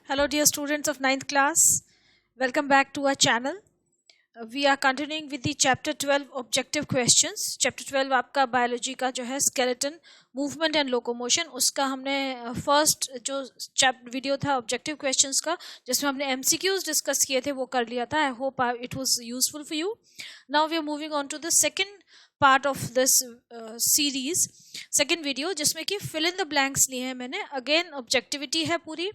Hello, dear students of ninth class. Welcome back to our channel. We are continuing with the chapter 12 objective questions. Chapter 12 आपका biology का जो है skeleton, movement and locomotion, उसका हमने first जो video था objective questions का, जिसमें हमने MCQs डिस्कस किए थे, वो कर लिया था. I hope it was useful for you. Now we are moving on to the second part of this series, second video, जिसमें कि fill in the blanks लिए हैं मैंने. Again objectivity है पूरी,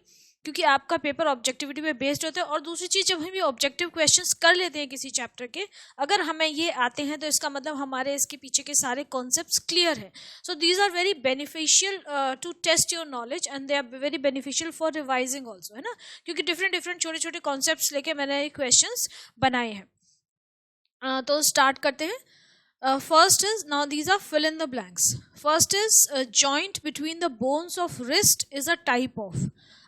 क्योंकि आपका पेपर ऑब्जेक्टिविटी पे बेस्ड होता है. और दूसरी चीज, जब हम ये ऑब्जेक्टिव क्वेश्चंस कर लेते हैं किसी चैप्टर के, अगर हमें ये आते हैं तो इसका मतलब हमारे इसके पीछे के सारे कॉन्सेप्ट्स क्लियर है. So these are very beneficial to test your knowledge and they are very beneficial for revising also, है ना, क्योंकि डिफरेंट छोटे छोटे कॉन्सेप्ट्स लेके मैंने ये क्वेश्चंस बनाए हैं. तो स्टार्ट करते हैं. First is, now these are fill in the blanks. First is joint between the bones of wrist is a type of.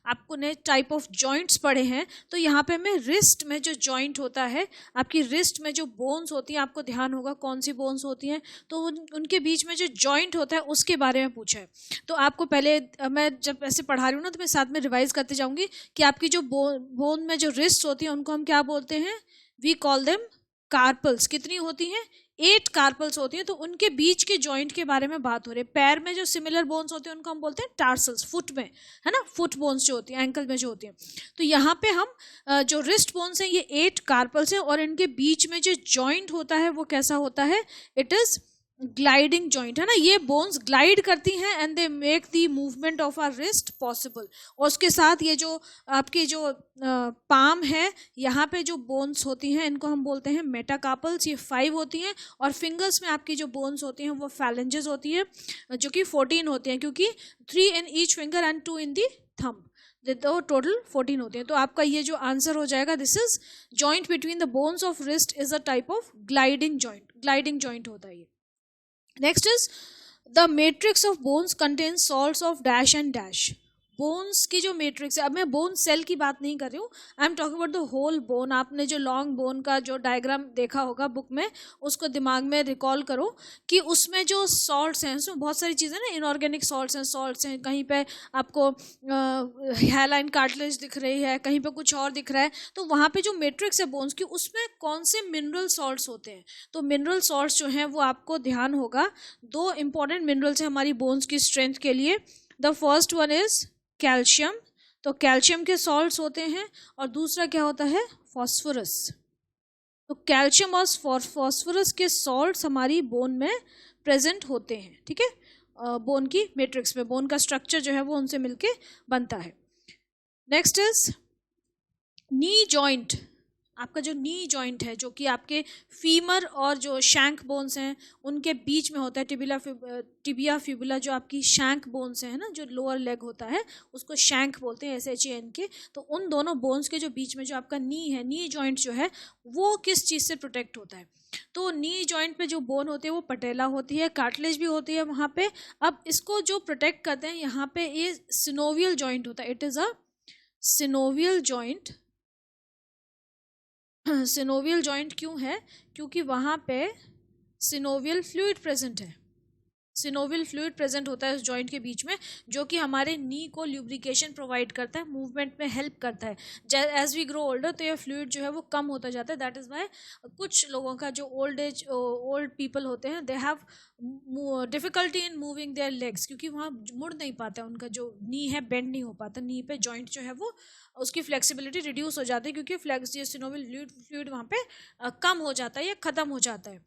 आपको ने टाइप ऑफ जॉइंट्स पढ़े हैं, तो यहाँ पे हमें रिस्ट में जो जॉइंट होता है, आपकी रिस्ट में जो बोन्स होती हैं, आपको ध्यान होगा कौन सी बोन्स होती हैं, तो उनके बीच में जो जॉइंट होता है उसके बारे में पूछा है. तो आपको पहले, मैं जब ऐसे पढ़ा रही हूँ ना, तो मैं साथ में रिवाइज करते जाऊँगी कि आपकी जो बोन में जो रिस्ट होती है उनको हम क्या बोलते हैं. We call them carpals. कितनी होती हैं? 8 कार्पल्स होती हैं. तो उनके बीच के जॉइंट के बारे में बात हो रही है. पैर में जो सिमिलर बोन्स होते हैं उनको हम बोलते हैं टार्सल्स. फुट में, है ना, फुट बोन्स जो होती हैं, एंकल में जो होती हैं. तो यहाँ पे हम जो रिस्ट बोन्स हैं, ये 8 कार्पल्स हैं, और इनके बीच में जो जॉइंट होता है वो कैसा होता है? इट इज ग्लाइडिंग जॉइंट, है ना. ये बोन्स ग्लाइड करती हैं and they make the movement of our wrist possible. और उसके साथ ये जो आपकी जो पाम है, यहाँ पे जो बोन्स होती हैं इनको हम बोलते हैं मेटाकार्पल्स. ये 5 होती हैं. और फिंगर्स में आपकी जो बोन्स होती हैं वो फैलेंजेस होती हैं, जो कि 14 होती हैं, क्योंकि 3 in each finger and 2 in the thumb. तो टोटल 14 होती हैं. तो आपका ये जो आंसर हो जाएगा, this is joint between the bones of wrist is a type of gliding joint. Gliding joint होता है ये. Next is the matrix of bones contains salts of dash and dash. Bones की जो मैट्रिक्स है, अब मैं बोन सेल की बात नहीं कर रही हूँ, I am talking about the whole bone. आपने जो लॉन्ग बोन का जो डायग्राम देखा होगा बुक में, उसको दिमाग में रिकॉल करो कि उसमें जो सॉल्ट्स हैं, उसमें बहुत सारी चीज़ें ना, इनऑर्गेनिक सॉल्ट्स हैं. कहीं पे आपको हाइलाइन कार्टिलेज दिख रही है, कहीं पे कुछ और दिख रहा है. तो वहाँ पे जो मैट्रिक्स है बोन्स की, उसमें कौन से मिनरल सॉल्ट्स होते हैं? तो मिनरल सॉल्ट्स जो हैं वो आपको ध्यान होगा. 2 इंपॉर्टेंट मिनरल्स हैं हमारी बोन्स की स्ट्रेंथ के लिए. The first one is calcium. तो कैल्शियम के सॉल्ट्स होते हैं. और दूसरा क्या होता है? फॉस्फोरस. तो कैल्शियम और फॉस्फोरस के सॉल्ट्स हमारी बोन में प्रेजेंट होते हैं. ठीक है, बोन की मैट्रिक्स में बोन का स्ट्रक्चर जो है वो उनसे मिलके बनता है. Next is knee joint. आपका जो नी जॉइंट है, जो कि आपके फीमर और जो शैंक बोन्स हैं उनके बीच में होता है. टिबिया फिबुला जो आपकी शैंक बोन्स हैं ना, जो लोअर लेग होता है उसको शैंक बोलते हैं, SHANK के. तो उन दोनों बोन्स के जो बीच में जो आपका नी है, नी जॉइंट जो है, वो किस चीज़ से प्रोटेक्ट होता है? तो नी जॉइंट पे जो बोन होती है वो पटेला होती है, कार्टिलेज भी होती है वहाँ पे. अब इसको जो प्रोटेक्ट करते हैं यहाँ पे, ये सिनोवियल जॉइंट होता है. It is a synovial joint. Synovial joint क्यों है? क्योंकि वहाँ पे सिनोवियल फ्लूइड प्रेजेंट है. सिनोवियल फ्लूइड प्रेजेंट होता है उस जॉइंट के बीच में, जो कि हमारे नी को ल्यूब्रिकेशन प्रोवाइड करता है, मूवमेंट में हेल्प करता है. एज वी ग्रो ओल्डर तो ये फ्लूइड जो है वो कम होता जाता है. दैट इज़ वाई कुछ लोगों का जो ओल्ड पीपल होते हैं, they have difficulty in moving there legs, क्योंकि वहाँ मुड़ नहीं पाता, उनका जो नी है बेंड नहीं हो पाता. नी पे जॉइंट जो है वो उसकी फ्लेक्सिबिलिटी रिड्यूस हो जाती है, क्योंकि सिनोवियल फ्लूइड वहाँ पे कम हो जाता है या ख़त्म हो जाता है.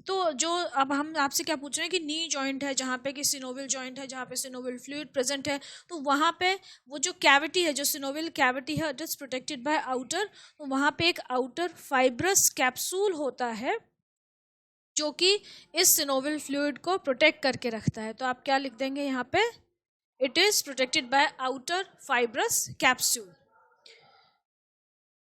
तो जो अब हम आपसे क्या पूछ रहे हैं कि नी जॉइंट है जहाँ पे कि सिनोवियल जॉइंट है, जहाँ पे सिनोवियल फ्लूइड प्रेजेंट है, तो वहाँ पे वो जो कैविटी है, जो सिनोवियल कैविटी है, it is protected by outer. तो वहाँ पे एक आउटर फाइब्रस कैप्सूल होता है जो कि इस सिनोवियल फ्लूइड को प्रोटेक्ट करके रखता है. तो आप क्या लिख देंगे यहाँ पे? It is protected by outer fibrous capsule.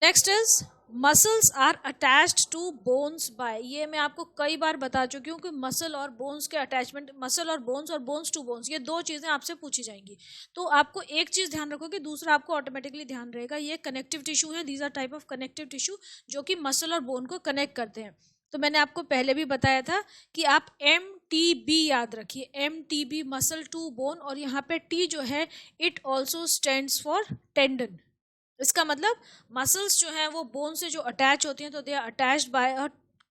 Next is muscles are attached to bones by. ये मैं आपको कई बार बता चुकी हूँ कि मसल और बोन्स के अटैचमेंट, मसल और बोन्स टू बोन्स, ये 2 चीज़ें आपसे पूछी जाएंगी. तो आपको एक चीज़ ध्यान रखोगे, दूसरा आपको ऑटोमेटिकली ध्यान रहेगा. ये कनेक्टिव टिश्यू है. These are type of connective tissue जो कि मसल और बोन को कनेक्ट करते हैं. तो मैंने आपको पहले भी बताया था कि आप MTB याद रखिए. MTB मसल टू बोन, और यहाँ पे T जो है, it also stands for tendon. इसका मतलब मसल्स जो हैं वो बोन से जो अटैच होती हैं तो they are attached by a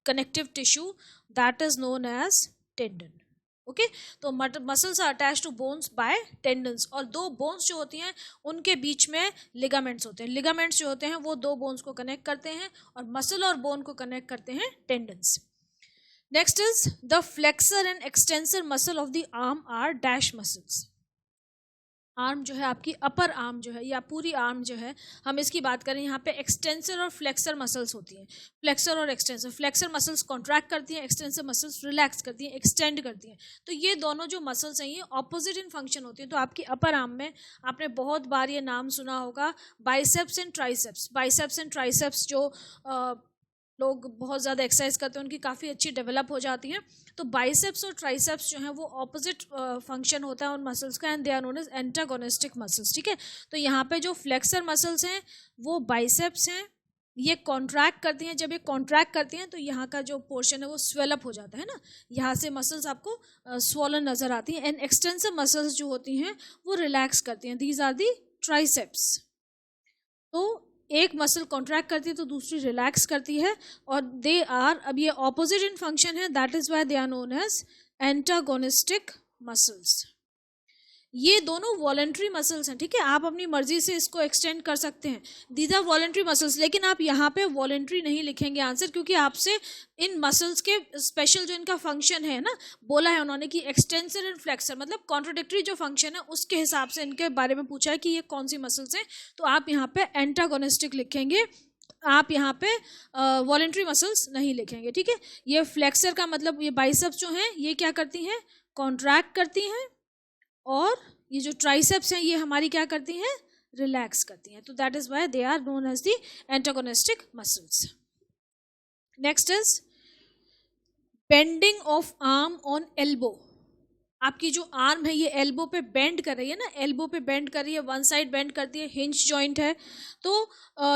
connective tissue that is known as tendon. Okay, तो muscles are attach to bones by tendons, और दो बोन्स जो होती हैं उनके बीच में लिगामेंट्स होते हैं। लिगामेंट्स जो होते हैं वो दो बोन्स को कनेक्ट करते हैं और मसल और बोन को कनेक्ट करते हैं tendons. Next is the flexor and extensor muscle of the arm are dash muscles. Arm जो है आपकी अपर आर्म जो है या पूरी आर्म जो है, हम इसकी बात करें यहाँ पे एक्सटेंसर और फ्लेक्सर मसल्स होती हैं। फ्लेक्सर और एक्सटेंसर, फ्लेक्सर मसल्स कॉन्ट्रैक्ट करती हैं, एक्सटेंसर मसल्स रिलैक्स करती हैं, एक्सटेंड करती हैं। तो ये दोनों जो मसल्स हैं ये ऑपोजिट इन फंक्शन होती हैं। तो आपकी अपर आर्म में आपने बहुत बार ये नाम सुना होगा, biceps and triceps. Biceps and triceps जो लोग बहुत ज़्यादा एक्सरसाइज करते हैं उनकी काफ़ी अच्छी डेवलप हो जाती हैं। तो बाइसेप्स और ट्राइसेप्स जो हैं वो ऑपोजिट फंक्शन होता है उन मसल्स का, and they are known as antagonistic muscles. ठीक है, तो यहाँ पे जो फ्लेक्सर मसल्स हैं वो बाइसेप्स हैं, ये कॉन्ट्रैक्ट करती हैं। जब ये कॉन्ट्रैक्ट करती हैं तो यहाँ का जो पोर्शन है वो स्वेलअप हो जाता है ना, यहाँ से मसल्स आपको स्वॉलन नजर आती हैं। एंड एक्सटेंसिव मसल्स जो होती हैं वो रिलैक्स करती हैं, दीज आर दी ट्राइसेप्स। तो एक मसल कॉन्ट्रैक्ट करती है तो दूसरी रिलैक्स करती है, और दे आर, अब ये ऑपोजिट इन फंक्शन है, that is why they are known as antagonistic muscles. ये दोनों वॉलेंट्री मसल्स हैं। ठीक है, आप अपनी मर्जी से इसको एक्सटेंड कर सकते हैं, दीज आर वॉलेंट्री मसल्स। लेकिन आप यहाँ पे वॉलेंट्री नहीं लिखेंगे आंसर, क्योंकि आपसे इन मसल्स के स्पेशल जो इनका फंक्शन है ना, बोला है उन्होंने कि एक्सटेंसर एंड फ्लेक्सर, मतलब कॉन्ट्रोडिक्टरी जो फंक्शन है उसके हिसाब से इनके बारे में पूछा है कि ये कौन सी मसल्स हैं। तो आप यहाँ पे एंटागोनिस्टिक लिखेंगे, आप यहाँ पे वॉलेंट्री मसल्स नहीं लिखेंगे। ठीक है, ये फ्लेक्सर का मतलब ये बाइसेप्स जो हैं ये क्या करती हैं, कॉन्ट्रैक्ट करती हैं, और ये जो ट्राइसेप्स हैं ये हमारी क्या करती हैं, रिलैक्स करती हैं। तो that is why they are known as the antagonistic muscles. Next is bending of arm on elbow. आपकी जो आर्म है ये एल्बो पे बेंड कर रही है ना, एल्बो पे बेंड कर रही है, वन साइड बेंड करती है, हिंज जॉइंट है। तो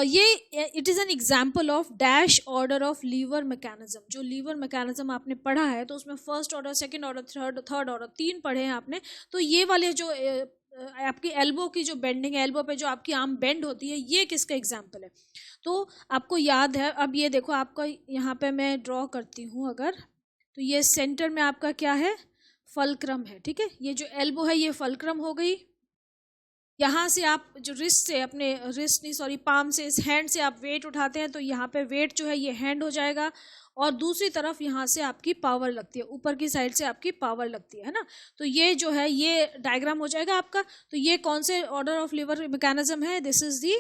ये it is an example of dash order of liver mechanism. जो लीवर मैकेनिज्म आपने पढ़ा है तो उसमें first order, second order, third order, 3 पढ़े हैं आपने। तो ये वाले जो आपकी एल्बो की जो बेंडिंग है, एल्बो पे जो आपकी आर्म बेंड होती है, ये किसका एग्जाम्पल है। तो आपको याद है, अब ये देखो आपका यहाँ पे मैं ड्रॉ करती हूँ अगर, तो ये सेंटर में आपका क्या है, फलक्रम है। ठीक है, ये जो एल्बो है ये फलक्रम हो गई। यहाँ से आप जो रिस्ट से, अपने रिस्ट नहीं सॉरी पाम से, इस हैंड से आप वेट उठाते हैं तो यहाँ पे वेट जो है ये हैंड हो जाएगा, और दूसरी तरफ यहाँ से आपकी पावर लगती है, ऊपर की साइड से आपकी पावर लगती है ना। तो ये जो है ये डायग्राम हो जाएगा आपका। तो ये कौन से ऑर्डर ऑफ लीवर मैकेनिज्म है, दिस इज दी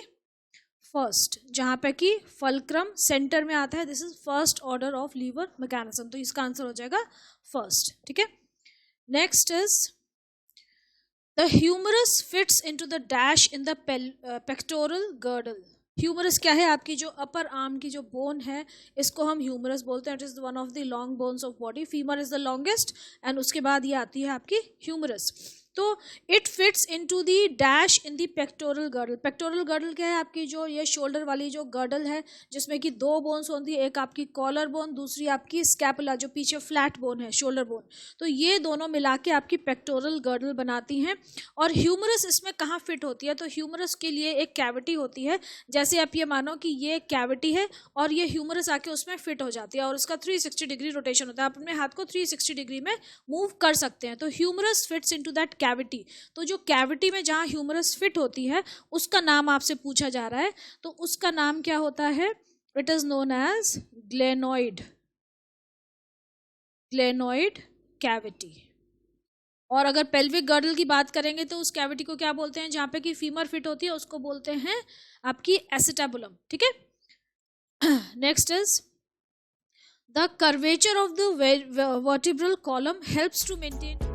फर्स्ट, जहाँ पे कि फलक्रम सेंटर में आता है, this is first order of liver mechanism. तो इसका आंसर हो जाएगा फर्स्ट। ठीक है, next is the humerus fits into the dash in the pectoral girdle। Humerus क्या है, आपकी जो अपर आर्म की जो बोन है इसको हम ह्यूमरस बोलते हैं। It is one of the long bones of body, femur is the longest, and उसके बाद ये आती है आपकी ह्यूमरस। तो it fits into the dash in the pectoral girdle. Pectoral girdle क्या है, आपकी जो ये शोल्डर वाली जो गर्डल है जिसमें कि 2 बोन्स होती है, एक आपकी कॉलर बोन, दूसरी आपकी स्कैपुला जो पीछे फ्लैट बोन है, शोल्डर बोन। तो ये दोनों मिला के आपकी पेक्टोरल गर्डल बनाती हैं। और ह्यूमरस इसमें कहाँ फिट होती है, तो ह्यूमरस के लिए एक कैविटी होती है। जैसे आप ये मानो कि ये कैविटी है और ये ह्यूमरस आके उसमें फिट हो जाती है, और उसका 360 डिग्री रोटेशन होता है। आप अपने हाथ को 360 डिग्री में मूव कर सकते हैं। तो humerus fits into that cavity. तो जो कैविटी में जहां ह्यूमरस फिट होती है उसका नाम आपसे पूछा जा रहा है, तो उसका नाम क्या होता है, it is known as glenoid, glenoid cavity. और अगर पेल्विक गर्डल की बात करेंगे तो उस कैविटी को क्या बोलते हैं, जहां पे कि फीमर फिट होती है उसको बोलते हैं आपकी एसिटाबुलम। ठीक है, next is the curvature of the vertebral column helps to maintain